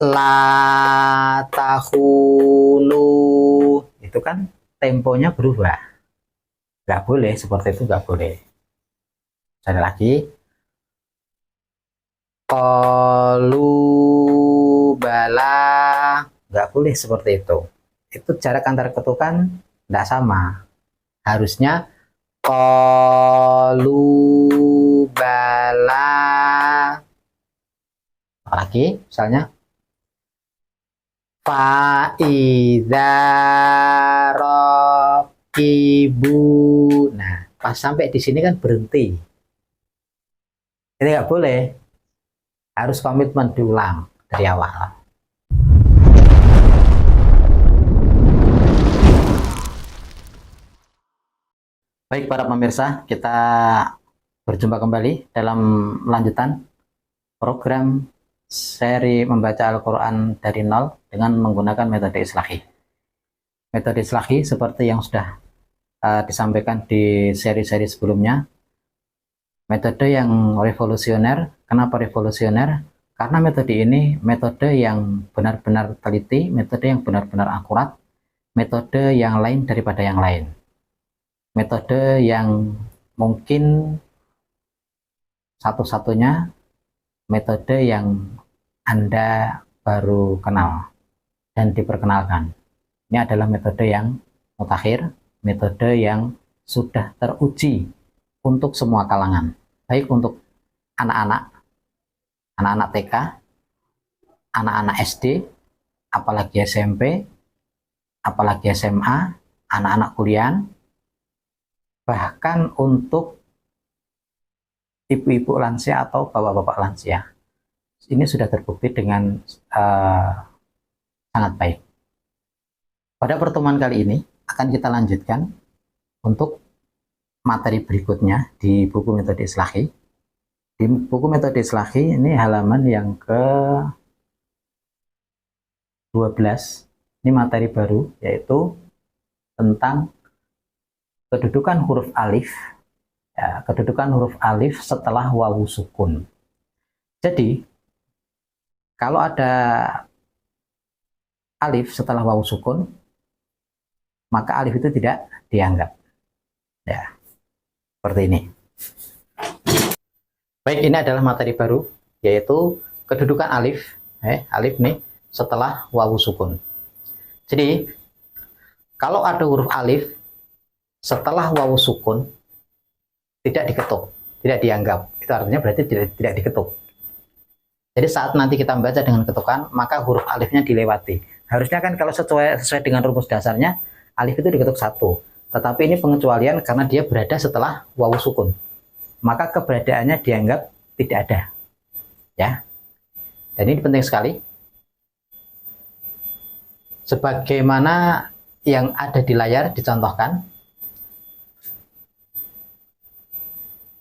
La tahunu. Itu kan temponya berubah. Nggak boleh, seperti itu nggak boleh. Sekali lagi. Qalu bala. Nggak boleh seperti itu. Itu jarak antar ketukan nggak sama. Harusnya qalu bala. Lagi, misalnya Fa'idha rakibu. Nah, pas sampai di sini kan berhenti. Ini nggak boleh. Harus komitmen diulang dari awal. Baik para pemirsa, kita berjumpa kembali dalam lanjutan program seri membaca Al-Quran dari nol dengan menggunakan metode Islahi. Metode Islahi seperti yang sudah disampaikan di seri-seri sebelumnya, metode yang revolusioner. Kenapa revolusioner? Karena metode ini metode yang benar-benar teliti, metode yang benar-benar akurat, metode yang lain daripada yang lain. Metode yang mungkin satu-satunya metode yang Anda baru kenal dan diperkenalkan. Ini adalah metode yang mutakhir, metode yang sudah teruji untuk semua kalangan, baik untuk anak-anak TK, anak-anak SD, apalagi SMP, apalagi SMA, anak-anak kuliah, bahkan untuk ibu-ibu lansia atau bapak-bapak lansia. Ini sudah terbukti dengan sangat baik. Pada pertemuan kali ini akan kita lanjutkan untuk materi berikutnya di buku metode Islahi. Di buku metode Islahi ini halaman yang ke-12. Ini materi baru, yaitu tentang kedudukan huruf alif. Ya, kedudukan huruf alif setelah wawu sukun. Jadi, kalau ada alif setelah wawu sukun, maka alif itu tidak dianggap. Ya, seperti ini. Baik, ini adalah materi baru, yaitu kedudukan alif. Alif nih setelah wawu sukun. Jadi, kalau ada huruf alif setelah wawu sukun, tidak diketuk, tidak dianggap. Itu artinya berarti tidak diketuk. Jadi saat nanti kita membaca dengan ketukan, maka huruf alifnya dilewati. Harusnya kan kalau sesuai dengan rumus dasarnya, alif itu diketuk satu. Tetapi ini pengecualian karena dia berada setelah wawu sukun. Maka keberadaannya dianggap tidak ada. Ya. Dan ini penting sekali. Sebagaimana yang ada di layar dicontohkan.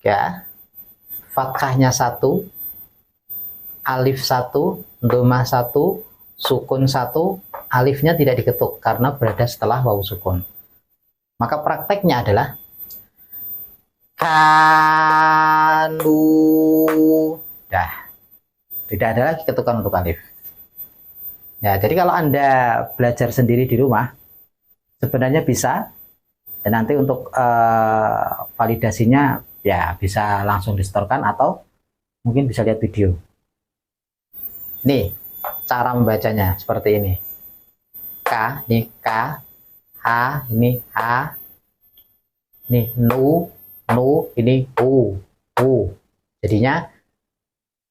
Ya. Fathahnya 1, alif 1, dhamma 1, sukun 1, alifnya tidak diketuk karena berada setelah wawu sukun. Maka prakteknya adalah kanu. Dah. Tidak ada lagi ketukan untuk alif. Ya, jadi kalau Anda belajar sendiri di rumah, sebenarnya bisa. Dan nanti untuk validasinya ya bisa langsung disetorkan atau mungkin bisa lihat video. Nih, cara membacanya seperti ini. K, ini K, H, ini H, ini nu, ini U. Jadinya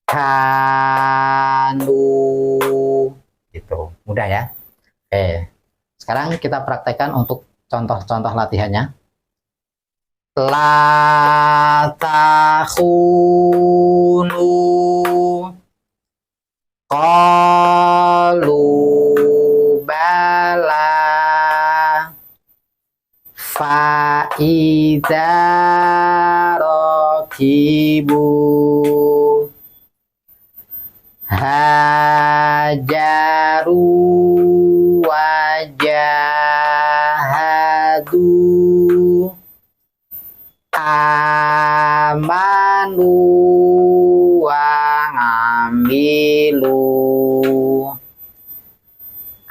kanu. Gitu, mudah ya. Oke, sekarang kita praktekkan untuk contoh-contoh latihannya. La takhunu. Qalu bala. Fa'idha rakibu. Hajaru wajahadu. Amanu wa ngamilu.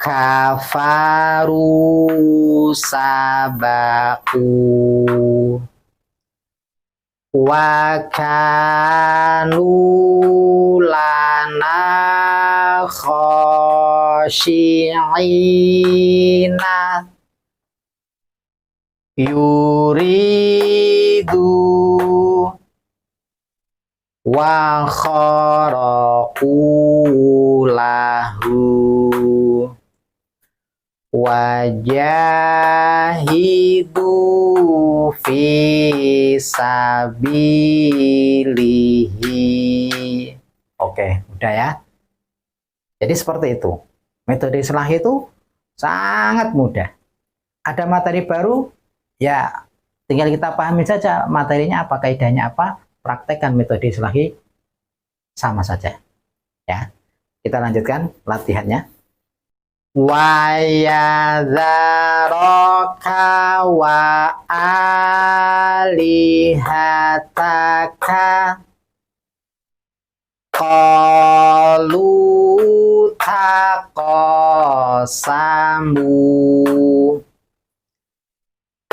kafaru sabaku wa kanu lana khashi'ina yuridu wa kharaqu lahu wajahidu fi sabilihi. Oke, udah ya. Jadi seperti itu. Metode islah itu sangat mudah. Ada materi baru, ya tinggal kita pahami saja materinya apa, kaidahnya apa, praktekkan metode islahi sama saja. Ya. Kita lanjutkan latihannya. Wa yadharaka wa alihataka qalu taqasamu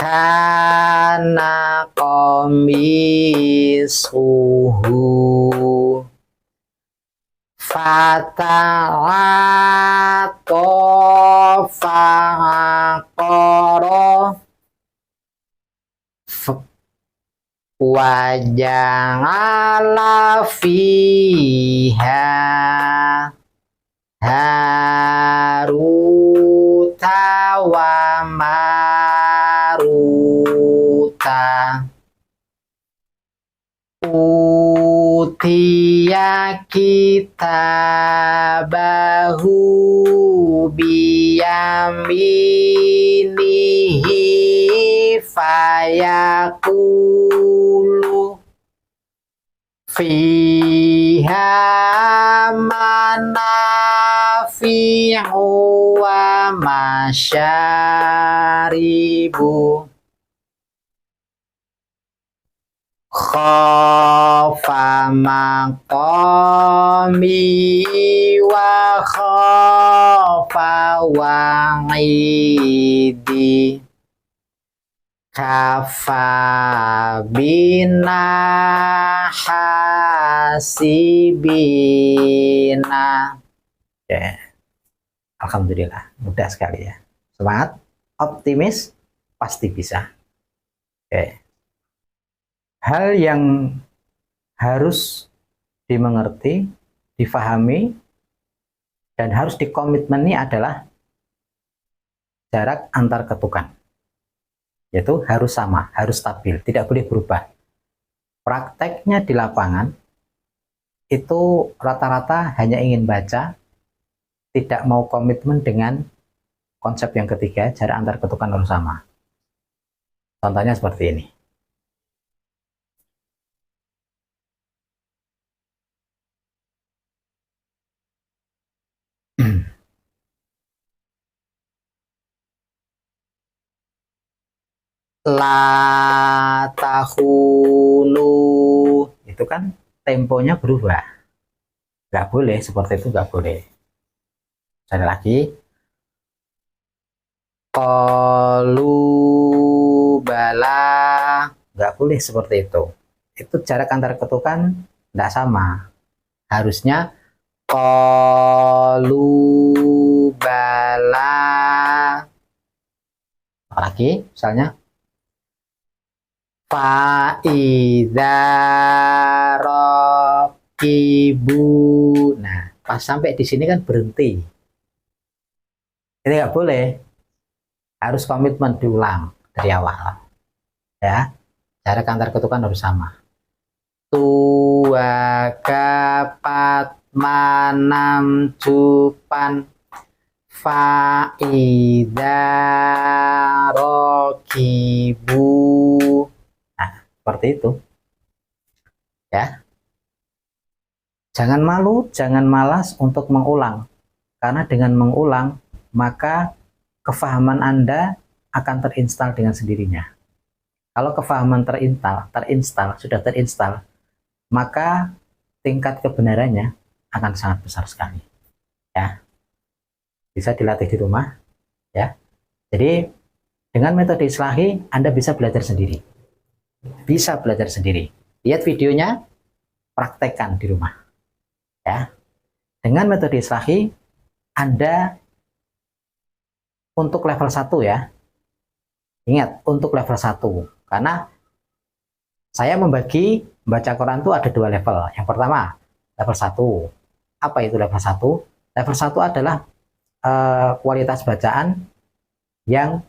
kana qamisuhu fata'ato fa'aqara waja'ala fiha haruta wa maruta utiya kitabahu biyaminihi fayaqulu fiha manafi'u wa masyaribu khafa maqami wa khafa wa'idi kafa bina hasibina. Ya, alhamdulillah mudah sekali ya. Semangat, optimis, pasti bisa. Oke. Hal yang harus dimengerti, difahami, dan harus dikomitmeni adalah jarak antar ketukan. Yaitu harus sama, harus stabil, tidak boleh berubah. Prakteknya di lapangan, itu rata-rata hanya ingin baca, tidak mau komitmen dengan konsep yang ketiga, jarak antar ketukan harus sama. Contohnya seperti ini. La tahunu, itu kan temponya berubah, nggak boleh seperti itu, nggak boleh. Sekali lagi, qalu bala, nggak boleh seperti itu jarak antar ketukan nggak sama, harusnya qalu bala. Lagi misalnya fa'idha raqibu. Nah, pas sampai di sini kan berhenti. Ini nggak boleh. Harus komitmen diulang dari awal. Ya, jarak antar ketukan harus sama. Tua kapat manam cupan fa'idha raqibu. Seperti itu ya. Jangan malu, jangan malas untuk mengulang, karena dengan mengulang maka kefahaman Anda akan terinstal dengan sendirinya. Kalau kefahaman sudah terinstal, maka tingkat kebenarannya akan sangat besar sekali ya. bisa dilatih di rumah ya. Jadi dengan metode Islahi Anda bisa belajar sendiri. Bisa belajar sendiri. Lihat videonya, praktekkan di rumah. Ya. Dengan metode Islahi Anda untuk level 1 ya. Ingat, untuk level 1. Karena saya membagi membaca Quran itu ada 2 level. Yang pertama, level 1. Apa itu level 1? Level 1 adalah kualitas bacaan yang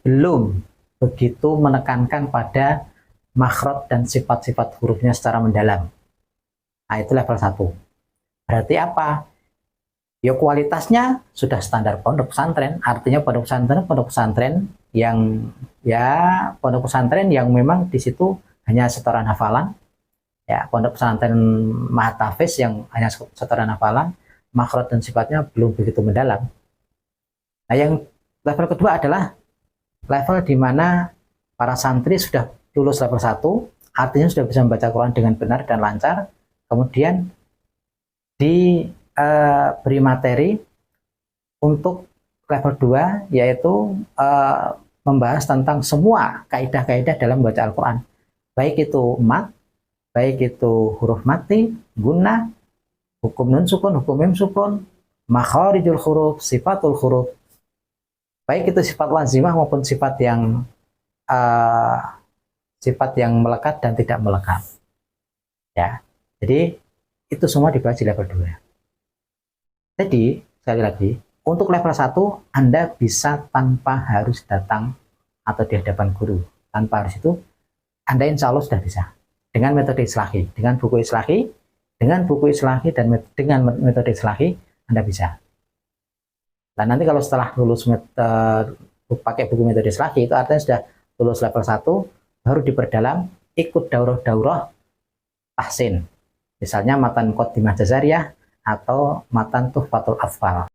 belum begitu menekankan pada makhraj dan sifat-sifat hurufnya secara mendalam. Nah, itu level 1. Berarti apa? Ya kualitasnya sudah standar pondok pesantren, artinya pondok pesantren yang pondok pesantren yang memang di situ hanya setoran hafalan. Ya, pondok pesantren Mahatafis yang hanya setoran hafalan, makhraj dan sifatnya belum begitu mendalam. Nah, yang level kedua adalah level di mana para santri sudah lulus level 1, artinya sudah bisa membaca Quran dengan benar dan lancar, kemudian diberi materi untuk level 2, yaitu membahas tentang semua kaidah-kaidah dalam membaca Al-Quran. Baik itu mat, baik itu huruf mati, gunnah, hukum nun sukun, hukum mim sukun, makharijul huruf, sifatul huruf, baik itu sifat lazimah maupun sifat yang melekat dan tidak melekat. Ya. Jadi itu semua dibahas di level 2. Jadi, sekali lagi, untuk level 1 Anda bisa tanpa harus datang atau di hadapan guru. Tanpa harus itu, Anda insya Allah sudah bisa. Dengan metode Islahi, dengan buku Islahi, dan dengan metode Islahi, Anda bisa. Dan nanti kalau setelah lulus pakai buku metode Islahi, itu artinya sudah lulus level 1, baru diperdalam, ikut daurah-daurah tahsin. Misalnya matan Qaddimah Jazariyah atau matan Tuhfatul Atfal.